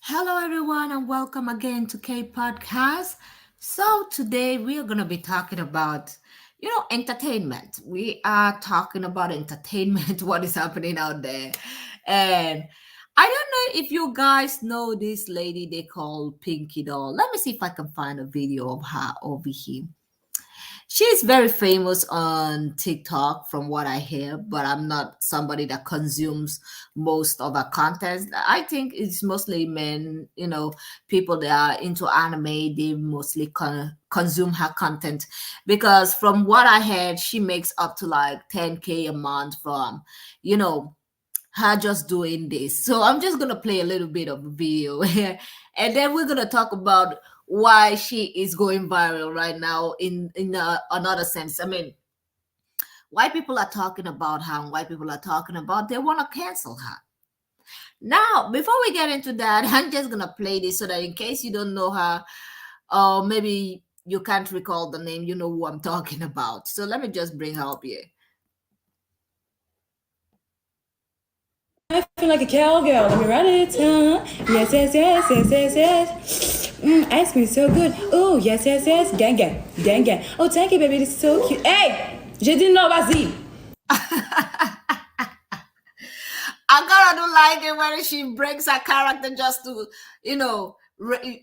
Hello, everyone, and welcome again to K Podcast. So, today we are going to be talking about, entertainment. We are talking about entertainment, what is happening out there. And I don't know if you guys know this lady they call Pinky Doll. Let me see if I can find a video of her over here. She's very famous on TikTok from what I hear, but I'm not somebody that consumes most of her content. I think it's mostly men, people that are into anime, they mostly consume her content because from what I heard, she makes up to like 10K a month from, you know, her just doing this. So I'm just gonna play a little bit of a video here, and then we're gonna talk about why she is going viral right now in another sense. I mean, why people are talking about her and why people are talking about they want to cancel her. Now, before we get into that, I'm just gonna play this so that in case you don't know her, or maybe you can't recall the name, you know who I'm talking about. So let me just bring her up here. I feel like a cowgirl. Let me ride it. Yes, yes, yes, yes, yes, yes. Ice cream so good. Oh, yes, yes, yes. Gang, gang, gang, gang. Oh, thank you, baby. This is so cute. Hey, j'ai dit non, vas-y. I kind of don't like it when she breaks her character just to,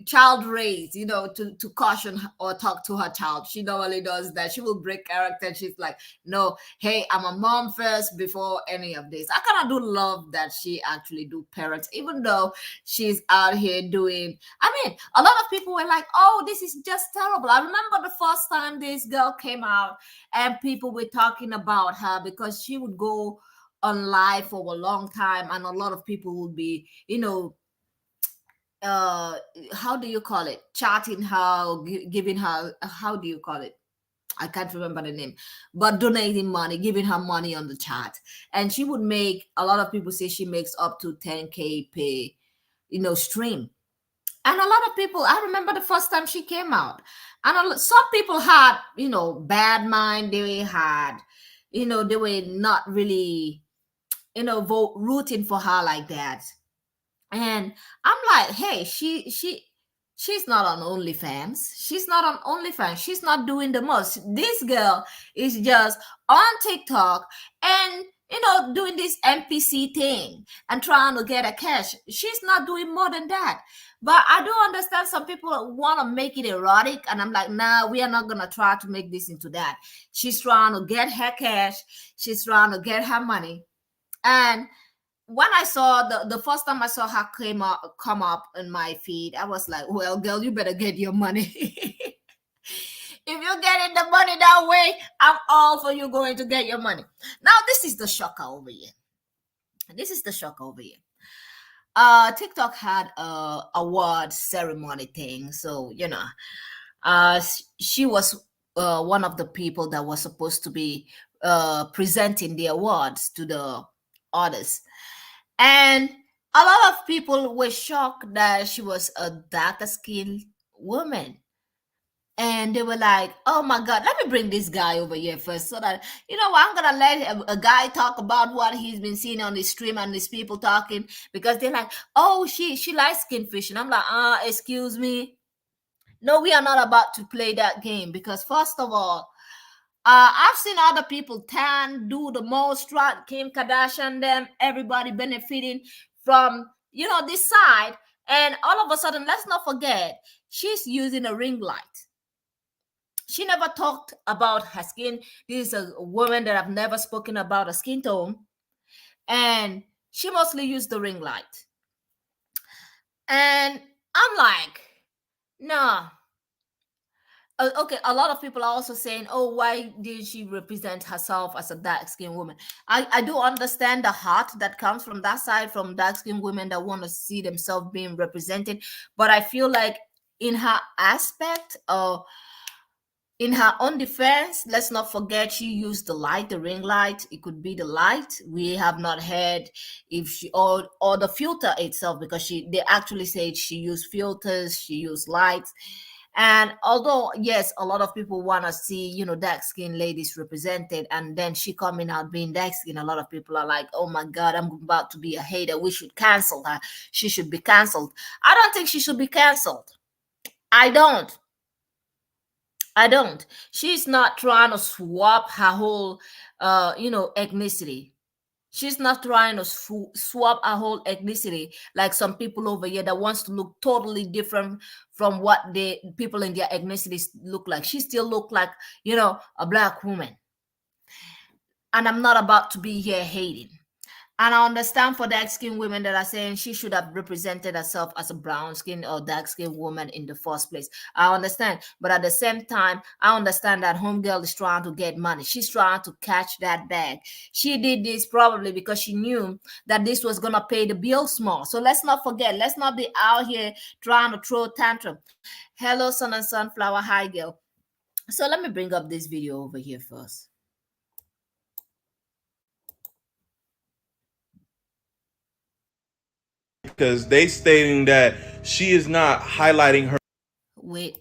child raise, to caution or talk to her child. She normally does that. She will break character. And she's like, no, hey, I'm a mom first before any of this. I kind of do love that she actually do parents, even though she's out here doing. I mean, a lot of people were like, oh, this is just terrible. I remember the first time this girl came out and people were talking about her because she would go on live for a long time and a lot of people will be uh how do you call it, chatting her, giving her, how do you call it, I can't remember the name, but donating money, giving her money on the chat. And she would make, a lot of people say she makes up to 10K pay, stream. And a lot of people, I remember the first time she came out, and some people had, bad mind. They had, they were not really, vote rooting for her like that. And I'm like, hey, she's not on OnlyFans. She's not on OnlyFans. She's not doing the most. This girl is just on TikTok and doing this NPC thing and trying to get a cash. She's not doing more than that. But I do understand some people want to make it erotic, and I'm like, nah, we are not gonna try to make this into that. She's trying to get her cash. She's trying to get her money. And when I saw the first time I saw her come up in my feed, I was like, well, girl, you better get your money. If you're getting the money that way, I'm all for you going to get your money. Now, this is the shocker over here. This is the shocker over here. TikTok had a award ceremony thing. So, she was one of the people that was supposed to be presenting the awards to the others. And a lot of people were shocked that she was a darker skinned woman. And they were like, oh my God, let me bring this guy over here first so that, I'm going to let a guy talk about what he's been seeing on the stream and these people talking, because they're like, oh, she likes skin fish. And I'm like, excuse me. No, we are not about to play that game because, first of all, I've seen other people tan, do the most, right? Kim Kardashian, them, everybody benefiting from, this side. And all of a sudden, let's not forget, she's using a ring light. She never talked about her skin. This is a woman that I've never spoken about a skin tone. And she mostly used the ring light. And I'm like, no, okay, a lot of people are also saying, oh, why did she represent herself as a dark skinned woman? I do understand the heart that comes from that side, from dark skinned women that want to see themselves being represented. But I feel like in her aspect, in her own defense, let's not forget she used the light, the ring light. It could be the light. We have not heard if she, or the filter itself, because they actually said she used filters, she used lights. And although yes, a lot of people want to see, dark skinned ladies represented, and then she coming out being dark skinned, a lot of people are like, oh my god, I'm about to be a hater, we should cancel her, she should be canceled. I don't think she should be canceled. I don't i don't she's not trying to swap her whole ethnicity. She's not trying to swap a whole ethnicity like some people over here that wants to look totally different from what the people in their ethnicities look like. She still look like, a black woman. And I'm not about to be here hating. And I understand for dark skinned women that are saying she should have represented herself as a brown skinned or dark skinned woman in the first place. I understand. But at the same time, I understand that homegirl is trying to get money. She's trying to catch that bag. She did this probably because she knew that this was going to pay the bills more. So let's not forget, let's not be out here trying to throw tantrum. Hello, sun and sunflower. Hi, girl. So let me bring up this video over here first. Because they stating that she is not highlighting her. Wait.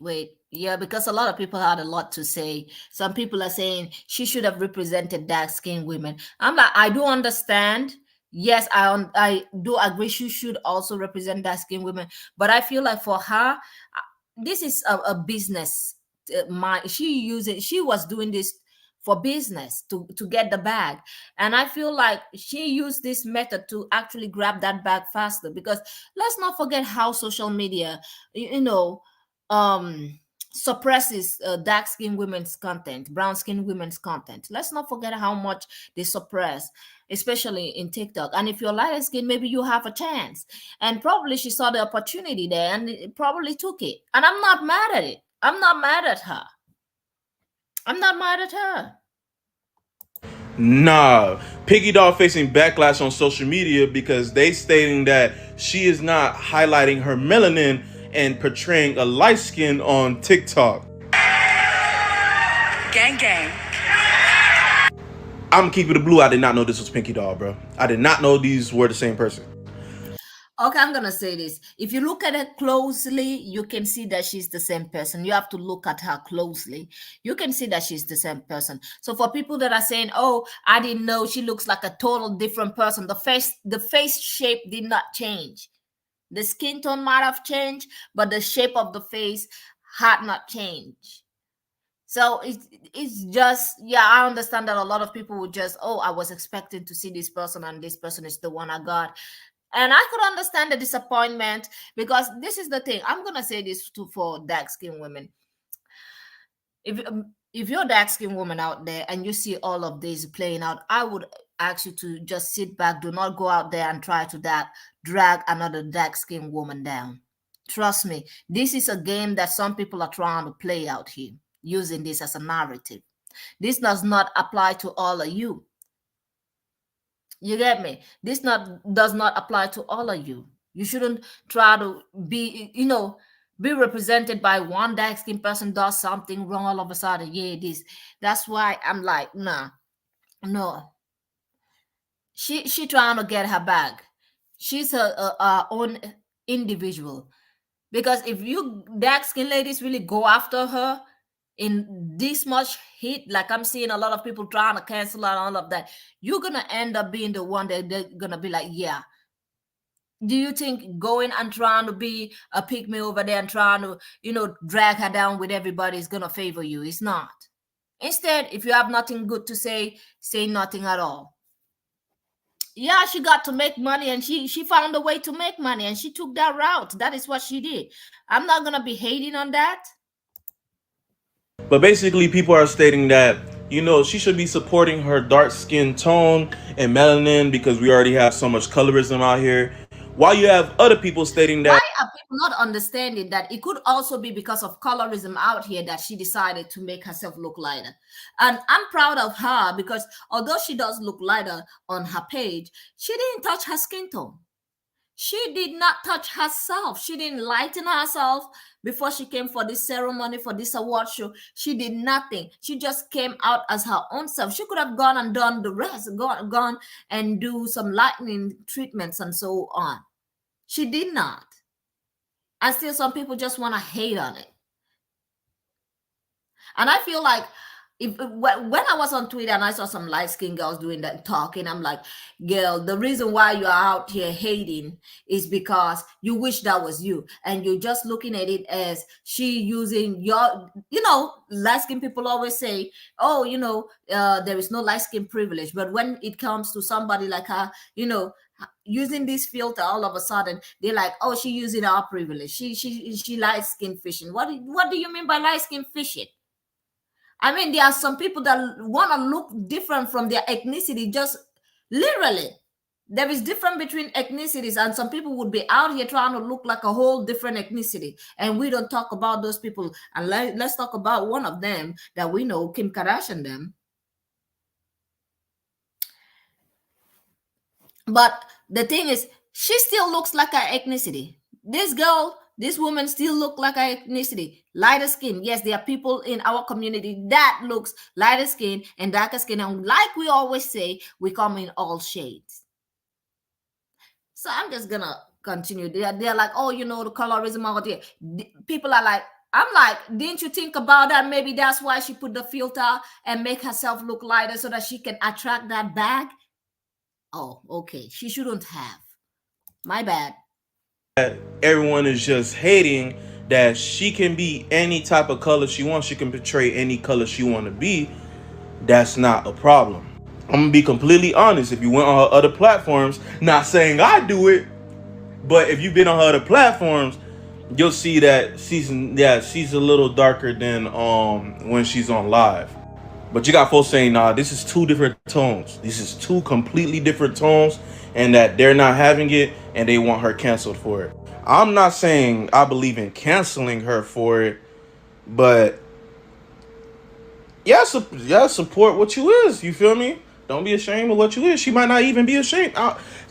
Yeah, because a lot of people had a lot to say. Some people are saying she should have represented dark skinned women. I'm like, I do understand. Yes, I do agree she should also represent dark skinned women. But I feel like for her, this is a business. She was doing this for business to get the bag. And I feel like she used this method to actually grab that bag faster, because let's not forget how social media, you know suppresses dark skinned women's content, brown skinned women's content. Let's not forget how much they suppress, especially in TikTok. And if you're light skinned, maybe you have a chance. And probably she saw the opportunity there and probably took it. And I'm not mad at it. I'm not mad at her. I'm not mad at her. Nah, Piggy Doll facing backlash on social media because they stating that she is not highlighting her melanin and portraying a light skin on TikTok. Gang, gang. I'm keeping it blue. I did not know this was Pinky Doll, bro. I did not know these were the same person. Okay, I'm gonna say this. If you look at her closely, you can see that she's the same person. You have to look at her closely. You can see that she's the same person. So for people that are saying, "Oh, I didn't know she looks like a total different person," the face shape did not change. The skin tone might have changed, but the shape of the face had not changed. So it's just, yeah, I understand that a lot of people would just, oh, I was expecting to see this person and this person is the one I got. And I could understand the disappointment, because this is the thing. I'm gonna say this to for dark skinned women. If you're a dark skinned woman out there and you see all of this playing out, I would ask you to just sit back. Do not go out there and try to drag another dark skinned woman down. Trust me, this is a game that some people are trying to play out here, using this as a narrative. This does not apply to all of you. You get me? This not does not apply to all of you. You shouldn't try to be represented by one dark skinned person does something wrong all of a sudden. Yeah, this. That's why I'm like, nah, no. She trying to get her bag. She's her own individual. Because if you dark skinned ladies really go after her in this much heat, like I'm seeing a lot of people trying to cancel out all of that, you're gonna end up being the one that they're gonna be like, yeah. Do you think going and trying to be a pygmy over there and trying to, drag her down with everybody is gonna favor you? It's not. Instead, if you have nothing good to say nothing at all. Yeah, she got to make money, and she found a way to make money, and she took that route. That is what she did. I'm not gonna be hating on that. But basically, people are stating that, she should be supporting her dark skin tone and melanin because we already have so much colorism out here. While you have other people stating Why that. are people not understanding that it could also be because of colorism out here that she decided to make herself look lighter? And I'm proud of her, because although she does look lighter on her page, she didn't touch her skin tone. She did not touch herself. She didn't lighten herself before she came for this ceremony, for this award show. She did nothing. She just came out as her own self. She could have gone and done the rest, gone and do some lightning treatments and so on. She did not. And still some people just want to hate on it. And I feel like if when I was on Twitter and I saw some light skinned girls doing that talking, I'm like, girl, the reason why you're out here hating is because you wish that was you, and you're just looking at it as she using your, light skinned people always say, oh, there is no light skin privilege, but when it comes to somebody like her, using this filter, all of a sudden they're like, oh, she using our privilege. She light skin fishing. What do you mean by light skin fishing? I mean, there are some people that want to look different from their ethnicity, just literally. There is difference between ethnicities, and some people would be out here trying to look like a whole different ethnicity. And we don't talk about those people. And let's talk about one of them that we know, Kim Kardashian, them. But the thing is, she still looks like her ethnicity. This girl, this woman still look like her ethnicity. Lighter skin. Yes, there are people in our community that looks lighter skin and darker skin. And like we always say, we come in all shades. So I'm just gonna continue. They're like, oh, the colorism out there. People are like, I'm like, didn't you think about that? Maybe that's why she put the filter and make herself look lighter so that she can attract that bag. Oh, okay. She shouldn't have. My bad. Everyone is just hating that she can be any type of color she wants. She can portray any color she want to be. That's not a problem. I'm gonna be completely honest. If you went on her other platforms, not saying I do it, but if you've been on her other platforms, you'll see that she's a little darker than when she's on live. But you got folks saying, nah, this is two different tones. This is two completely different tones, and that they're not having it, and they want her canceled for it. I'm not saying I believe in canceling her for it, but support what you is. You feel me? Don't be ashamed of what you is. She might not even be ashamed.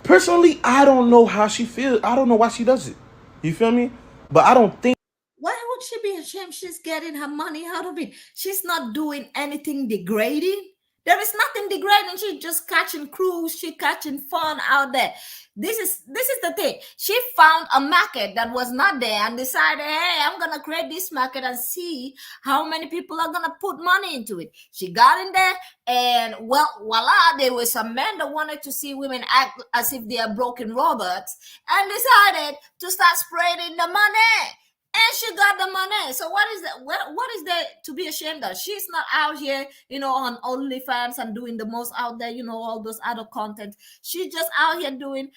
Personally, I don't know how she feels. I don't know why she does it. You feel me? But I don't think. Why would she be ashamed? She's getting her money out of it. She's not doing anything degrading. There is nothing degrading. She's just catching cruise. She's catching fun out there. This is the thing. She found a market that was not there and decided, hey, I'm gonna create this market and see how many people are gonna put money into it. She got in there, and well, voila, there were some men that wanted to see women act as if they are broken robots and decided to start spreading the money. And she got the money. So what is that? What is there to be ashamed of? She's not out here, on OnlyFans and doing the most out there, all those other content. She's just out here doing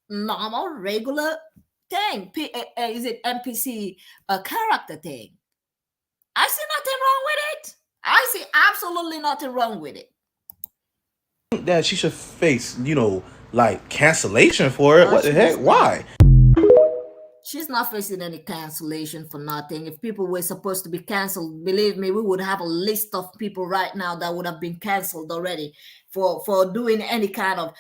normal, regular thing. Is it NPC character thing? I see nothing wrong with it. I see absolutely nothing wrong with it. That she should face, like cancellation for it. What the heck? Why? She's not facing any cancellation for nothing. If people were supposed to be canceled, believe me, we would have a list of people right now that would have been canceled already for doing any kind of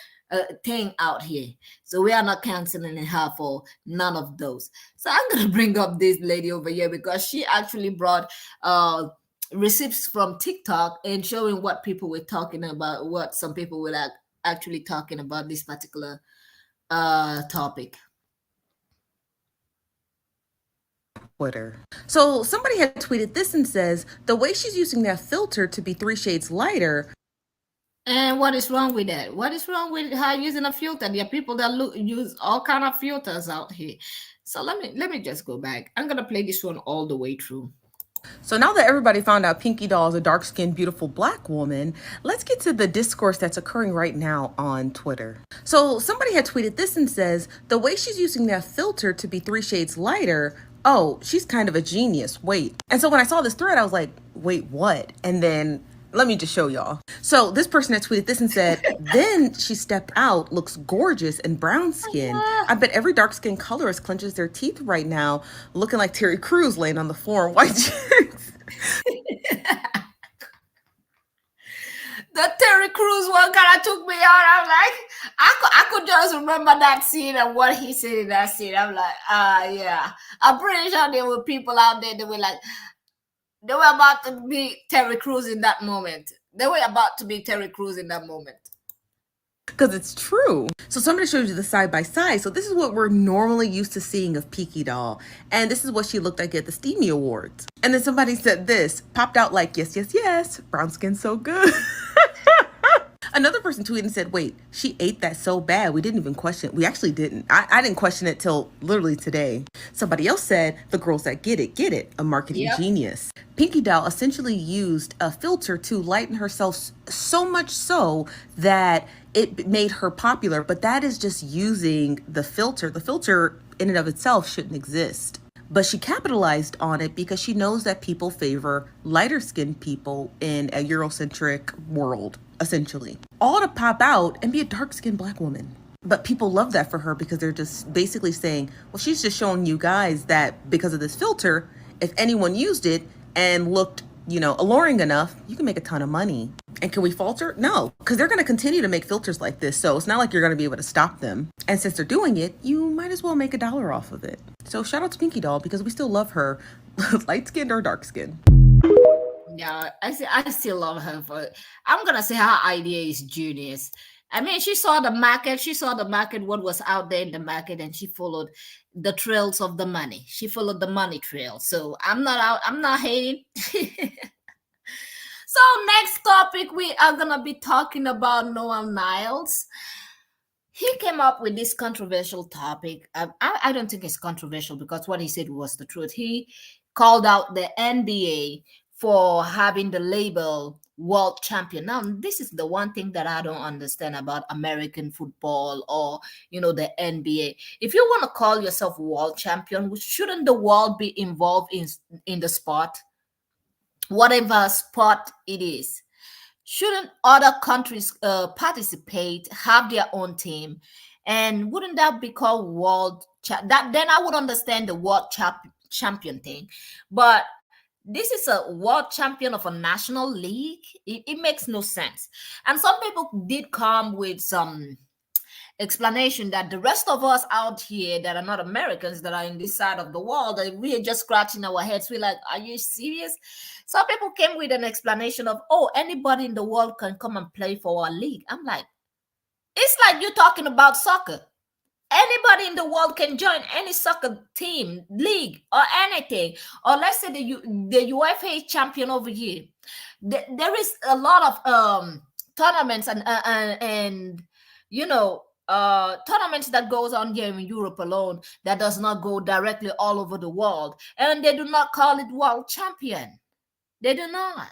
thing out here. So we are not canceling her for none of those. So I'm gonna bring up this lady over here because she actually brought receipts from TikTok and showing what people were talking about, what some people were actually talking about this particular topic. Twitter. So somebody had tweeted this and says, the way she's using that filter to be 3 shades lighter. And what is wrong with that? What is wrong with her using a filter? There are people that use all kind of filters out here. So let me just go back. I'm gonna play this one all the way through. So now that everybody found out Pinky Doll is a dark-skinned, beautiful black woman, let's get to the discourse that's occurring right now on Twitter. So somebody had tweeted this and says, the way she's using that filter to be 3 shades lighter, oh, she's kind of a genius, wait. And so when I saw this thread, I was like, wait, what? And then let me just show y'all. So this person had tweeted this and said, then she stepped out, looks gorgeous and brown skin. I bet every dark skin colorist clenches their teeth right now, looking like Terry Crews laying on the floor in white chicks. The Terry Crews one kind of took me out. I'm like, I could just remember that scene and what he said in that scene. I'm like, yeah. I'm pretty sure there were people out there that were like, they were about to be Terry Crews in that moment. They were about to be Terry Crews in that moment. because it's true. So somebody showed you the side by side. So this is what we're normally used to seeing of Peaky Doll. And this is what she looked like at the Steamy Awards. And then somebody said this, popped out like, yes, yes, yes, brown skin so good. Another person tweeted and said, wait, she ate that so bad. We didn't even question it. We actually didn't. I didn't question it till literally today. Somebody else said, the girls that get it, a marketing Yep. genius. Pinky Doll essentially used a filter to lighten herself so much so that it made her popular. But that is just using the filter. The filter in and of itself shouldn't exist. But she capitalized on it because she knows that people favor lighter skinned people in a Eurocentric world, essentially. All to pop out and be a dark skinned black woman. But people love that for her because they're just basically saying, well, she's just showing you guys that because of this filter, if anyone used it and looked, alluring enough, you can make a ton of money. And can we falter? No, because they're going to continue to make filters like this. So it's not like you're going to be able to stop them. And since they're doing it, you might as well make $1 off of it. So shout out to Pinky Doll because we still love her, light skinned or dark skinned. Yeah, I still love her for it. I'm gonna say her idea is genius. I mean, she saw the market, what was out there in the market, and she followed the trails of the money. She followed the money trail. So I'm not hating. So next topic, we are gonna be talking about Noah Niles. He came up with this controversial topic. I don't think it's controversial because what he said was the truth. He called out the NBA for having the label world champion. Now, this is the one thing that I don't understand about American football or, the NBA. If you want to call yourself world champion, shouldn't the world be involved in the sport? Whatever sport it is. Shouldn't other countries participate, have their own team, and wouldn't that be called that then I would understand the champion thing, but this is a world champion of a national league. It makes no sense. And some people did come with some explanation that the rest of us out here that are not Americans, that are in this side of the world, that we are just scratching our heads. We're like, are you serious? Some people came with an explanation of, oh, anybody in the world can come and play for our league. I'm like, it's like you're talking about soccer. Anybody in the world can join any soccer team, league, or anything. Or let's say the UEFA champion over here. There is a lot of tournaments and tournaments that goes on here in Europe alone that does not go directly all over the world, and they do not call it world champion. They do not.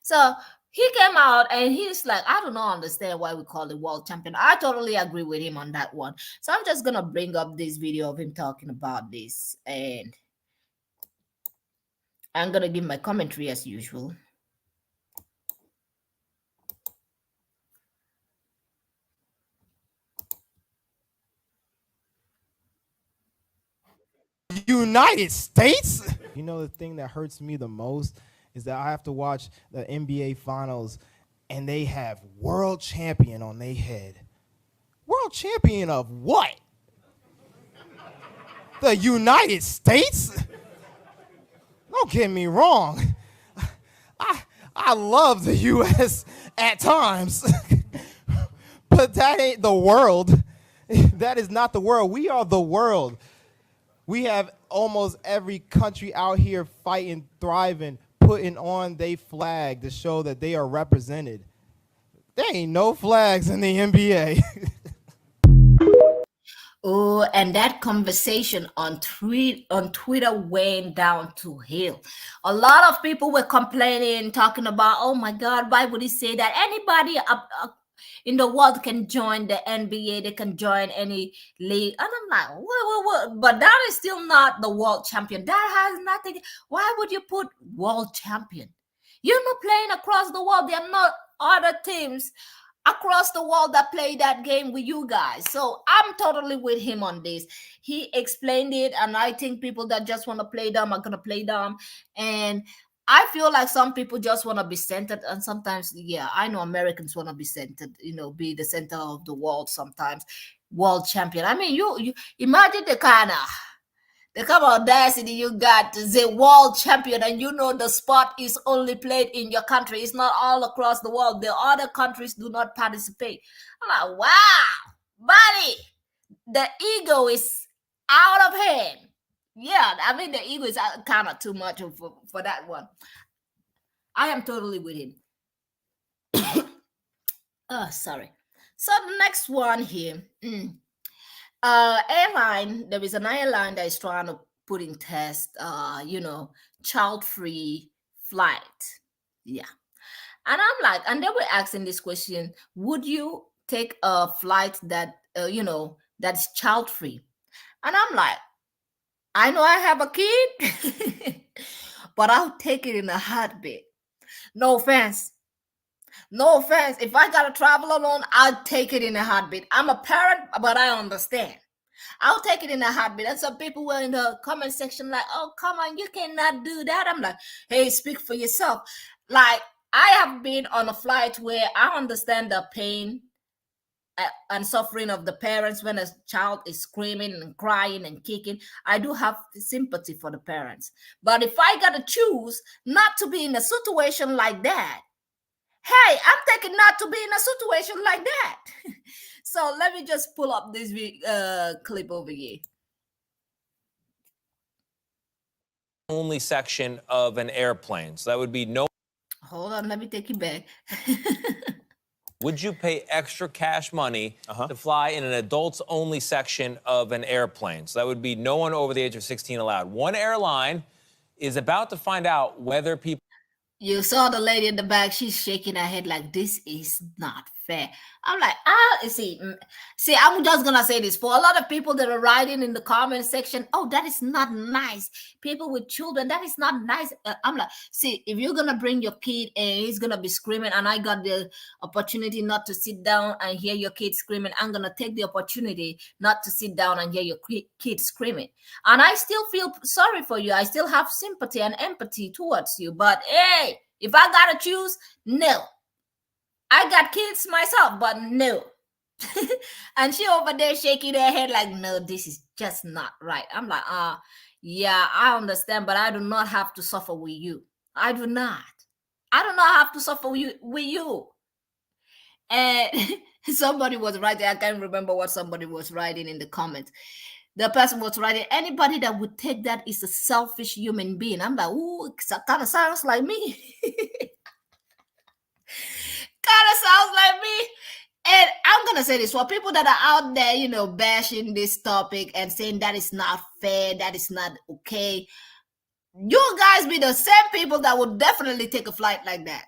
So he came out and he's like, I don't know, understand why we call it world champion. I totally agree with him on that one. So I'm just gonna bring up this video of him talking about this, and I'm gonna give my commentary as usual. United States? The thing that hurts me the most is that I have to watch the NBA Finals and they have world champion on their head. World champion of what? The United States? Don't get me wrong. I love the U.S. at times, but that ain't the world. That is not the world. We are the world. We have almost every country out here fighting, thriving, putting on their flag to show that they are represented. There ain't no flags in the NBA. Oh, and that conversation on Twitter went down to hell. A lot of people were complaining, talking about, oh my God, why would he say that? Anybody in the world can join the NBA, they can join any league. And I'm like, what? But that is still not the world champion. That has nothing. Why would you put world champion? You're not playing across the world. There are not other teams across the world that play that game with you guys. So I'm totally with him on this. He explained it, and I think people that just want to play dumb are going to play dumb. And I feel like some people just want to be centered, and sometimes, yeah, I know Americans want to be centered, be the center of the world sometimes. World champion. I mean, you imagine The kind of audacity you got to say world champion, and you know the sport is only played in your country. It's not all across the world. The other countries do not participate. I'm like, wow, buddy, the ego is out of hand. Yeah, I mean the ego is kind of too much for that one. I am totally with him. Oh, sorry. So the next one here. Airline, there is an airline that is trying to put in test child-free flight. Yeah. And I'm like, and they were asking this question: would you take a flight that that's child-free? And I'm like, I know I have a kid, but I'll take it in a heartbeat. No offense. No offense. If I gotta travel alone, I'll take it in a heartbeat. I'm a parent, but I understand. I'll take it in a heartbeat. And some people were in the comment section like, oh, come on, you cannot do that. I'm like, hey, speak for yourself. Like, I have been on a flight where I understand the pain and suffering of the parents when a child is screaming and crying and kicking. I do have sympathy for the parents. But if I got to choose not to be in a situation like that, hey, I'm taking not to be in a situation like that. So let me just pull up this clip over here. Only section of an airplane. So that would be no. Hold on, let me take you back. Would you pay extra cash money to fly in an adults only section of an airplane? So that would be no one over the age of 16 allowed. One airline is about to find out whether people. You saw the lady in the back. She's shaking her head like, this is not fair. I'm like, see, I'm just going to say this. For a lot of people that are writing in the comment section, oh, that is not nice. People with children, that is not nice. I'm like, see, if you're going to bring your kid and he's going to be screaming, and I got the opportunity not to sit down and hear your kid screaming, I'm going to take the opportunity not to sit down and hear your kid screaming. And I still feel sorry for you. I still have sympathy and empathy towards you. But hey, if I got to choose, no. I got kids myself, but no. And she over there shaking her head like, no, this is just not right. I'm like, yeah, I understand, but I do not have to suffer with you. I do not. I do not have to suffer with you. And somebody was writing, I can't remember what somebody was writing in the comments. The person was writing, anybody that would take that is a selfish human being. I'm like, ooh, it kind of sounds like me. Kind of sounds like me. And I'm gonna say this for people that are out there, bashing this topic and saying that is not fair, that is not okay. You guys be the same people that would definitely take a flight like that.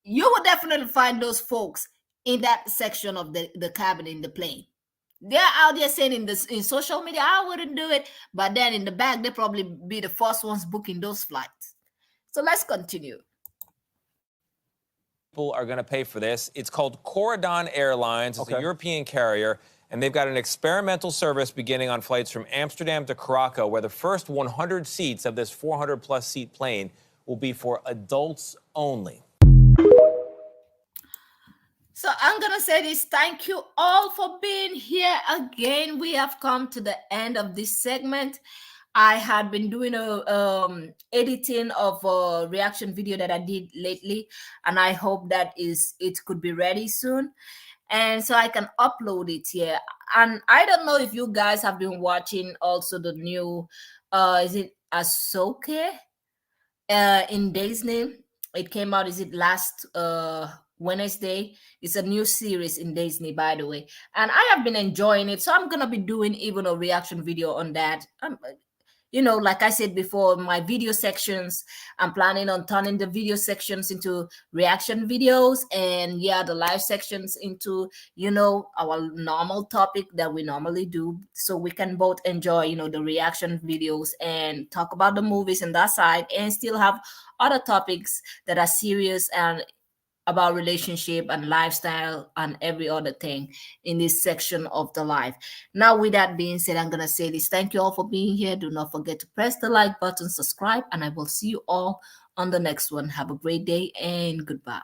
You would definitely find those folks in that section of the cabin in the plane. They're out there saying in social media, I wouldn't do it, but then in the back, they probably be the first ones booking those flights. So let's continue. People are going to pay for this. It's called Corridon Airlines. It's a European carrier, and they've got an experimental service beginning on flights from Amsterdam to Krakow, where the first 100 seats of this 400-plus seat plane will be for adults only. So I'm going to say this. Thank you all for being here again. We have come to the end of this segment. I had been doing a editing of a reaction video that I did lately, and I hope that it could be ready soon, and so I can upload it here. And I don't know if you guys have been watching also the new is it Ahsoka in Disney? It came out, is it last Wednesday? It's a new series in Disney, by the way, and I have been enjoying it, so I'm gonna be doing even a reaction video on that. Like I said before, my video sections, I'm planning on turning the video sections into reaction videos, and the live sections into, our normal topic that we normally do, so we can both enjoy, the reaction videos and talk about the movies on that side, and still have other topics that are serious and about relationship and lifestyle and every other thing in this section of the life. Now, with that being said, I'm going to say this. Thank you all for being here. Do not forget to press the like button, subscribe, and I will see you all on the next one. Have a great day and goodbye.